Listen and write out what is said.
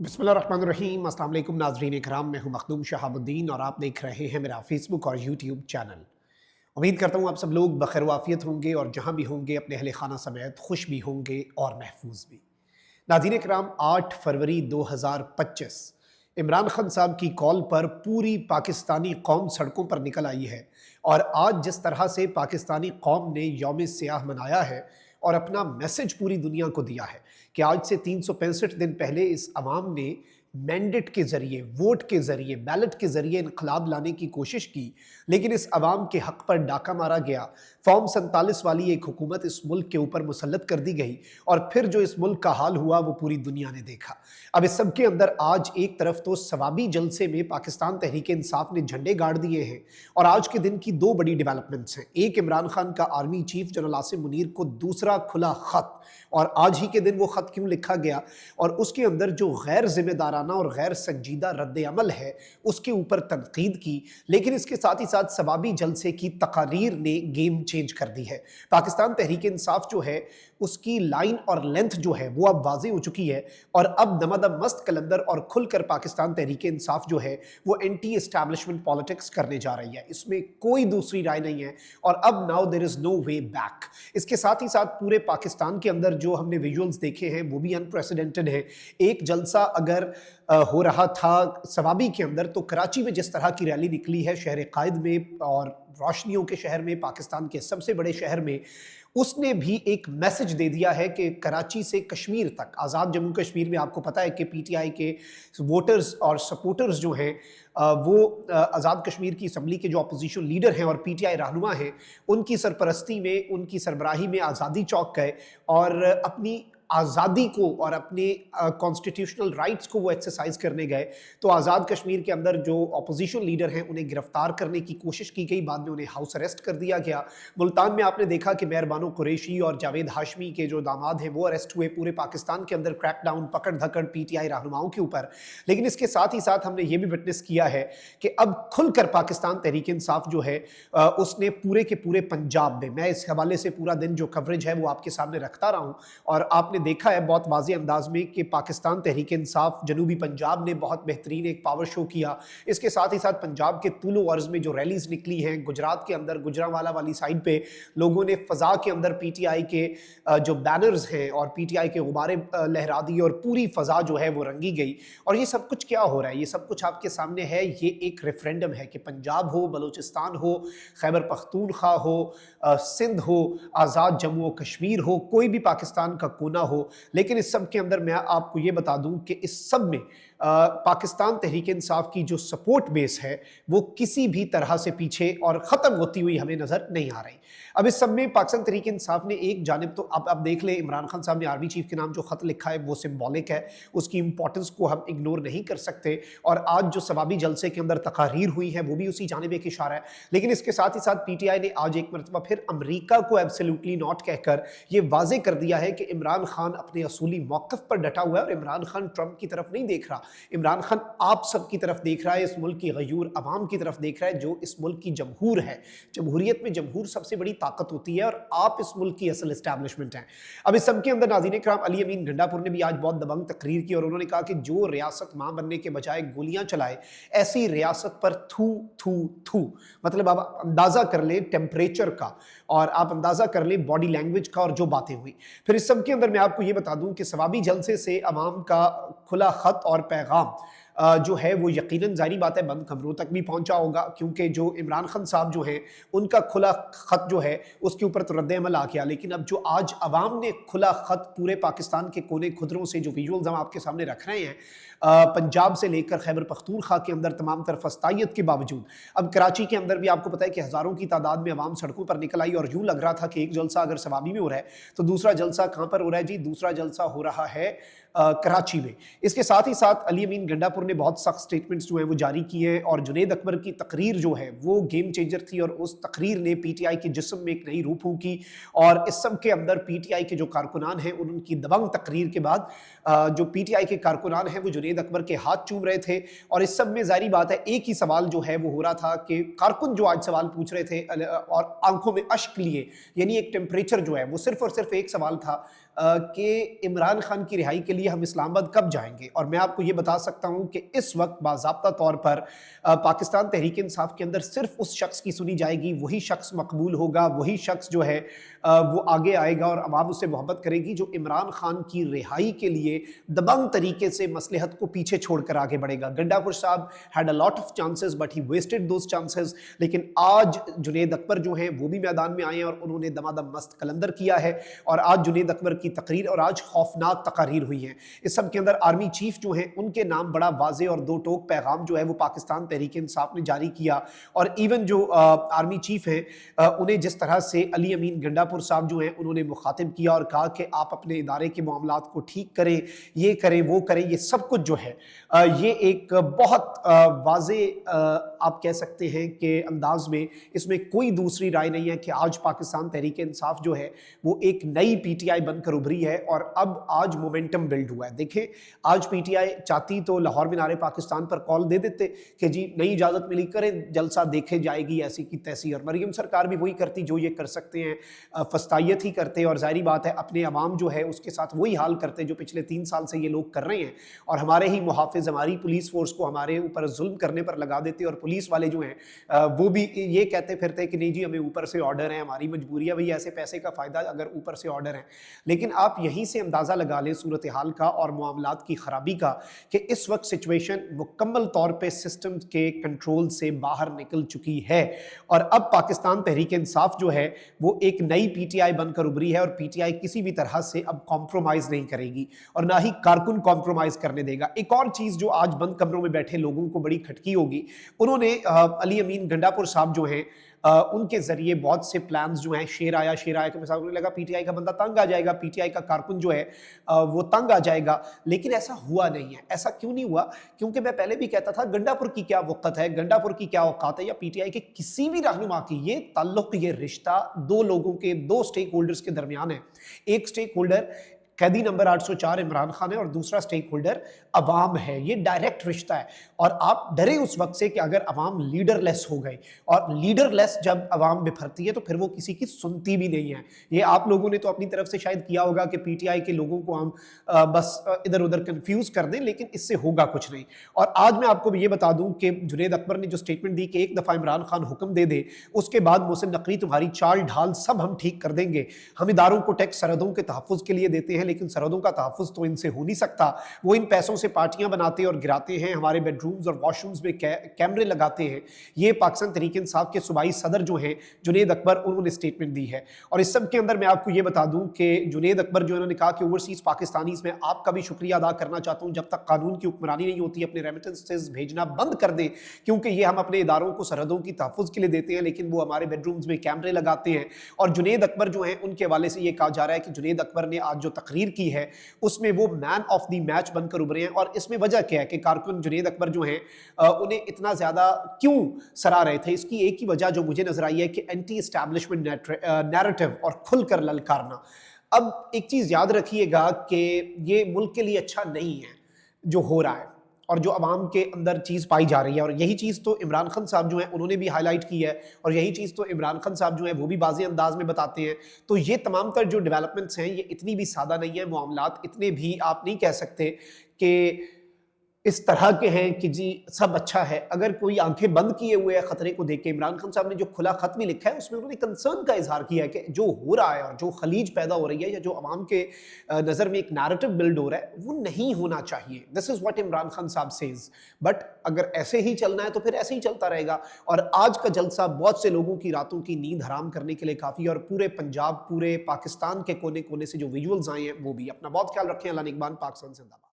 बिस्मिल्लाहिर्रहमानिर्रहीम। अस्सलाम वालेकुम नाज़रीन इकराम, मैं हूं मखदूम शहाबुद्दीन और आप देख रहे हैं मेरा फेसबुक और यूट्यूब चैनल। उम्मीद करता हूं आप सब लोग बखैर वाफियत होंगे और जहां भी होंगे अपने अहले खाना समेत खुश भी होंगे और महफूज भी। नाज़रीन इकराम, 8 फरवरी 2025 इमरान खान साहब की कॉल पर पूरी पाकिस्तानी कौम सड़कों पर निकल आई है और आज जिस तरह से पाकिस्तानी कौम ने यौम सियाह मनाया है और अपना मैसेज पूरी दुनिया को दिया है कि आज से 365 दिन पहले इस अवाम ने मैंडेट के ज़रिए, वोट के ज़रिए, बैलेट के ज़रिए इनकलाब लाने की कोशिश की, लेकिन इस अवाम के हक़ पर डाका मारा गया। फॉर्म 47 वाली एक हुकूमत इस मुल्क के ऊपर मुसल्लत कर दी गई और फिर जो इस मुल्क का हाल हुआ वो पूरी दुनिया ने देखा। अब इस सब के अंदर आज एक तरफ तो सवाबी जलसे में पाकिस्तान तहरीक-ए-इंसाफ ने झंडे गाड़ दिए हैं और आज के दिन की दो बड़ी डेवलपमेंट्स हैं। एक, इमरान खान का army chief general Asim Munir को दूसरा खुला ख़त, और आज ही के दिन वो ख़त क्यों लिखा गया और उसके अंदर जो गैर जिम्मेदाराना और गैर संजीदा रद्द अमल है उसके ऊपर तनकीद की। लेकिन इसके साथ ही साथ सवाबी जलसे की तकारीर ने गेम चेंज कर दी है। पाकिस्तान तहरीक इंसाफ जो है उसकी लाइन और लेंथ जो है वो अब वाज़े हो चुकी है और अब दमादम मस्त कलंदर और खुलकर पाकिस्तान तहरीक इंसाफ जो है वो एंटी एस्टैब्लिशमेंट पॉलिटिक्स करने जा रही है। इसमें कोई दूसरी राय नहीं है और अब now there is no way back. इसके साथ ही साथ पूरे पाकिस्तान के अंदर जो हमने विजुअल्स देखे हैं वो भी अनप्रेसिडेंटेड है। एक जलसा अगर हो रहा था सवाबी के अंदर, तो कराची में जिस तरह की रैली निकली है शहर कायद में और रोशनियों के शहर में, पाकिस्तान के सबसे बड़े शहर में, उसने भी एक मैसेज दे दिया है कि कराची से कश्मीर तक, आज़ाद जम्मू कश्मीर में आपको पता है कि पीटीआई के वोटर्स और सपोर्टर्स जो हैं वो आज़ाद कश्मीर की असम्बली के जो अपोजिशन लीडर हैं और पीटीआई रहनुमा हैं, उनकी सरपरस्ती में, उनकी सरबराही में आज़ादी चौक गए और अपनी आज़ादी को और अपने कॉन्स्टिट्यूशनल राइट्स को वो एक्सरसाइज करने गए। तो आज़ाद कश्मीर के अंदर जो अपोजिशन लीडर हैं उन्हें गिरफ्तार करने की कोशिश की गई, बाद में उन्हें हाउस अरेस्ट कर दिया गया। मुल्तान में आपने देखा कि मेहर बानो कुरैशी और जावेद हाशमी के जो दामाद हैं वो अरेस्ट हुए। पूरे पाकिस्तान के अंदर क्रैकडाउन, पकड़ धकड़ पीटीआई रहनुमाओं के ऊपर। लेकिन इसके साथ ही साथ हमने ये भी विटनेस किया है कि अब खुलकर पाकिस्तान तहरीक इंसाफ जो है उसने पूरे के पूरे पंजाब में, मैं इस हवाले से पूरा दिन जो कवरेज है वो आपके सामने रखता रहा हूँ और आपने देखा है बहुत वाज़े अंदाज में कि पाकिस्तान तहरीक इंसाफ जनूबी पंजाब ने बहुत बेहतरीन एक पावर शो किया। इसके साथ ही साथ पंजाब के तूलो अर्ज में जो रैलीज निकली हैं, गुजरात के अंदर गुजरांवाला वाली साइड पे लोगों ने फ़ज़ा के अंदर पीटीआई के जो बैनर्स हैं और पीटीआई के गुब्बारे लहरा दिए और पूरी फ़ज़ा जो है वो रंगी गई। और ये सब कुछ क्या हो रहा है? ये सब कुछ आपके सामने है। ये एक रेफरेंडम है कि पंजाब हो, बलूचिस्तान हो, खैबर पख्तूनख्वा हो, सिंध हो, आज़ाद जम्मू और कश्मीर हो, कोई भी पाकिस्तान का कोना हो, लेकिन इस सब के अंदर मैं आपको ये बता दूं कि इस सब में पाकिस्तान तहरीक इंसाफ की जो सपोर्ट बेस है वो किसी भी तरह से पीछे और ख़त्म होती हुई हमें नज़र नहीं आ रही। अब इस सब में पाकिस्तान तहरीक इंसाफ ने एक जानिब तो अब देख लें, इमरान खान साहब ने आर्मी चीफ के नाम जो ख़त लिखा है वो सिंबॉलिक है, उसकी इंपॉर्टेंस को हम इग्नोर नहीं कर सकते और आज जो सवाबी जलसे के अंदर तकारीर हुई है वो भी उसी जानिब एक इशारा है। लेकिन इसके साथ ही साथ पीटीआई ने आज एक मरतबा फिर अमरीका को एब्सोल्युटली नॉट कहकर ये वाजे कर दिया है कि इमरान खान अपने असूली मौक़िफ़ पर डटा हुआ है और इमरान खान ट्रंप की तरफ नहीं देख रहा। इमरान खान आप सब की तरफ देख रहा है, इस मुल्क की गयूर अवाम की तरफ देख रहा है जो इस मुल्क की जमहूर है। जमहूरियत में जमहूर सबसे बड़ी ताकत होती है और आप इस मुल्क की असल एस्टैब्लिशमेंट हैं। अब इस सब के अंदर नाज़रीन इकराम, अली अमीन गंडापुर ने भी आज बहुत दबंग तकरीर की और उन्होंने कहा कि जो रियासत मां बनने के बजाय गोलियां चलाए, ऐसी रियासत पर थू थू थू। मतलब आप अंदाजा कर ले टेम्परेचर का और आप अंदाजा कर ले बॉडी लैंग्वेज का और जो बातें हुई। फिर इस सब के अंदर मैं आपको ये बता दूं कि सवाबी जलसे से अवाम का खुला खत और पैगाम जो है वो यकीनन जारी बात है बंद कमरों तक भी पहुंचा होगा, क्योंकि जो इमरान खान साहब जो हैं उनका खुला खत जो है उसके ऊपर तो रद्द अमल आ गया। लेकिन अब जो आज अवाम ने खुला खत पूरे पाकिस्तान के कोने खुदरों से, जो विजुअल्स हम आपके सामने रख रहे हैं, पंजाब से लेकर खैबर पख्तूनख्वा के अंदर तमाम तरफ फस्तायत के बावजूद अब कराची के अंदर भी आपको पता है कि हज़ारों की तादाद में अवाम सड़कों पर निकल आई और यूँ लग रहा था कि एक जलसा अगर सवाबी में हो रहा है तो दूसरा जलसा कहाँ पर हो रहा है जी? दूसरा जलसा हो रहा है कराची में। इसके साथ ही साथ अली अमीन गंडापुर ने बहुत सख्त स्टेटमेंट्स जो है वो जारी किए और जुनैद अकबर की तकरीर जो है वो गेम चेंजर थी और उस तकरीर ने पीटीआई के जिस्म में एक नई रूह फूंकी और इस सब के अंदर पीटीआई के जो कारकुनान हैं उनकी दबंग तकरीर के बाद जो पीटीआई के कारकुनान हैं वो जुनैद अकबर के हाथ चूम रहे थे। और इस सब में जारी बात है एक ही सवाल जो है वो हो रहा था कि कारकुन जो आज सवाल पूछ रहे थे और आंखों में अश्क लिए, यानी एक टेम्परेचर जो है वो सिर्फ और सिर्फ एक सवाल था कि इमरान खान की रिहाई के लिए हम इस्लामाबाद कब जाएंगे। और मैं आपको ये बता सकता हूँ कि इस वक्त बाज़ाब्ता तौर पर पाकिस्तान तहरीक इंसाफ के अंदर सिर्फ उस शख्स की सुनी जाएगी, वही शख्स मकबूल होगा, वही शख्स जो है वो आगे आएगा और अवाम उससे मोहब्बत करेगी जो इमरान खान की रिहाई के लिए दबंग तरीके से मसलहत को पीछे छोड़कर आगे बढ़ेगा। गंडापुर साहब had a lot of chances but he wasted those chances. लेकिन आज जुनेद अकबर जो हैं वो भी मैदान में आए हैं और उन्होंने दमादम मस्त कलंदर किया है। और आज जुनेद अकबर की तकरीर और आज खौफनाक तकारीर हुई हैं। इस सब के अंदर आर्मी चीफ जो हैं उनके नाम बड़ा वाजे और दो टोक पैगाम जो है वो पाकिस्तान तहरीक इंसाफ ने जारी किया। और इवन जो आर्मी चीफ हैं उन्हें जिस तरह से अली अमीन गंडापुर साहब जो हैं उन्होंने मुखातिब किया और कहा कि आप अपने इदारे के मामलात को ठीक करें, ये करें, वो करें, ये सब कुछ जो है ये एक बहुत वाजे आप कह सकते हैं कि अंदाज में इसमें कोई दूसरी राय नहीं है कि आज पाकिस्तान तहरीक इंसाफ जो है वो एक नई पीटीआई बनकर उभरी है और अब आज मोमेंटम बिल्ड हुआ है। देखें, आज पीटीआई चाहती तो लाहौर मीनारे पाकिस्तान पर कॉल दे देते कि जी नई इजाज़त मिली, करें जलसा, देखे जाएगी ऐसी की तैसी। और मरीम सरकार भी वही करती जो ये कर सकते हैं, फस्तायत ही करते। और जाहिर बात है अपने अवाम जो है उसके साथ वही हाल करते जो पिछले 3 साल से ये लोग कर रहे हैं। और हमारे ही मुहाफिज हमारी पुलिस फोर्स को हमारे ऊपर जुल्म करने पर लगा देते और पुलिस वाले जो हैं वो भी ये कहते फिरते कि नहीं जी हमें ऊपर से ऑर्डर है, हमारी मजबूरी है, भाई ऐसे पैसे का फ़ायदा अगर ऊपर से ऑर्डर है। लेकिन आप यहीं से अंदाज़ा लगा लें सूरत हाल का और मामलात की ख़राबी का कि इस वक्त सिचुएशन मुकम्मल तौर पर सिस्टम के कंट्रोल से बाहर निकल चुकी है। और अब पाकिस्तान तहरीक इंसाफ जो है वो एक नई पीटीआई बनकर उभरी है और पीटीआई किसी भी तरह से अब कॉम्प्रोमाइज़ नहीं करेगी और ना ही कारकुन कॉम्प्रोमाइज़ करने देगा। एक और चीज़ जो आज बंद कमरों में बैठे लोगों को बड़ी खटकी होगी, उन्होंने अली अमीन गंडापुर साहब जो हैं उनके जरिए बहुत से प्लान्स जो हैं, शेर आया के मिसाल उन्हें लगा पीटीआई का बंदा तंग आ जाएगा, पीटीआई का कारकुन जो है वो तंग आ जाएगा। लेकिन ऐसा हुआ नहीं है। ऐसा क्यों नहीं हुआ? क्योंकि मैं पहले भी कहता था गंडापुर की क्या वक़्त है, गंडापुर की क्या औकात है या पीटीआई के किसी भी रहनुमा की, ये ताल्लुक, ये रिश्ता दो लोगों के, दो स्टेक होल्डर्स के दरमियान है। एक स्टेक होल्डर कैदी नंबर 804 इमरान खान है और दूसरा स्टेक होल्डर अवाम है। ये डायरेक्ट रिश्ता है। और आप डरे उस वक्त से कि अगर अवाम लीडरलेस हो गए, और लीडरलेस जब अवाम बिफरती है तो फिर वो किसी की सुनती भी नहीं है। ये आप लोगों ने तो अपनी तरफ से शायद किया होगा कि पीटीआई के लोगों को हम बस इधर उधर कंफ्यूज कर दें, लेकिन इससे होगा कुछ नहीं। और आज मैं आपको ये बता दूं कि जुनेद अकबर ने जो स्टेटमेंट दी कि एक दफ़ा इमरान खान हुक्म दे दे उसके बाद मोहसिन नकवी तुम्हारी चाल ढाल सब हम ठीक कर देंगे। हम इदारों को टैक्स सरहदों के तहफ़्फ़ुज़ के लिए देते हैं लेकिन सरहदों का तहफ़्फ़ुज़ तो इनसे हो नहीं सकता। वो इन पैसों से पार्टियां बनाते और गिराते हैं, हमारे बेडरूम्स और वॉशरूम्स में कैमरे लगाते हैं। ये पाकिस्तान तहरीक इंसाफ के सूबाई सदर जो हैं जुनेद अकबर, उन्होंने स्टेटमेंट दी है। और इस सब के अंदर मैं आपको ये बता दूं कि जुनेद अकबर जो उन्होंने कहा कि ओवरसीज पाकिस्तानीज में आपका भी शुक्रिया अदा करना चाहता हूं, जब तक कानून की हुक्मरानी नहीं होती अपने रेमिटेंसेस भेजना बंद कर दें, क्योंकि ये हम अपने इदारों को सरहदों की तहफ़्फ़ुज़ के लिए देते हैं लेकिन वो हमारे बेडरूम्स में कैमरे लगाते हैं। और जुनेद अकबर जो हैं उनके हवाले से ये कहा जा रहा है कि जुनेद अकबर ने आज जो तकरीर की है उसमें वो मैन ऑफ द मैच बनकर उभरे हैं। और इसमें वजह क्या है कि कारकुन जुनेद अकबर जो हैं उन्हें इतना ज्यादा क्यों सराह रहे थे? इसकी एक ही वजह जो मुझे नजर आई है कि एंटी एस्टैब्लिशमेंट नैरेटिव और खुलकर ललकारना। अब एक चीज याद रखिएगा कि ये मुल्क के लिए अच्छा नहीं है जो हो रहा है और जो अवाम के अंदर चीज़ पाई जा रही है। और यही चीज़ तो इमरान खान साहब जो हैं उन्होंने भी हाईलाइट की है और यही चीज़ तो इमरान खान साहब जो हैं वो भी बाज़ी अंदाज में बताते हैं। तो ये तमाम तर जो डेवलपमेंट्स हैं ये इतनी भी सादा नहीं है, मामलात इतने भी आप नहीं कह सकते कि इस तरह के हैं कि जी सब अच्छा है। अगर कोई आंखें बंद किए हुए है खतरे को देख के, इमरान खान साहब ने जो खुला खत भी लिखा है उसमें उन्होंने कंसर्न का इजहार किया है कि जो हो रहा है और जो खलीज पैदा हो रही है या जो अवाम के नज़र में एक नैरेटिव बिल्ड हो रहा है वो नहीं होना चाहिए। This is what Imran Khan साहब सेज। बट अगर ऐसे ही चलना है तो फिर ऐसे ही चलता रहेगा। और आज का जलसा बहुत से लोगों की रातों की नींद हराम करने के लिए काफ़ी, और पूरे पंजाब, पूरे पाकिस्तान के कोने कोने से जो विजुअल्स आए हैं वो भी। अपना बहुत ख्याल रखें। अल्लाह निगहबान। पाकिस्तान जिंदाबाद।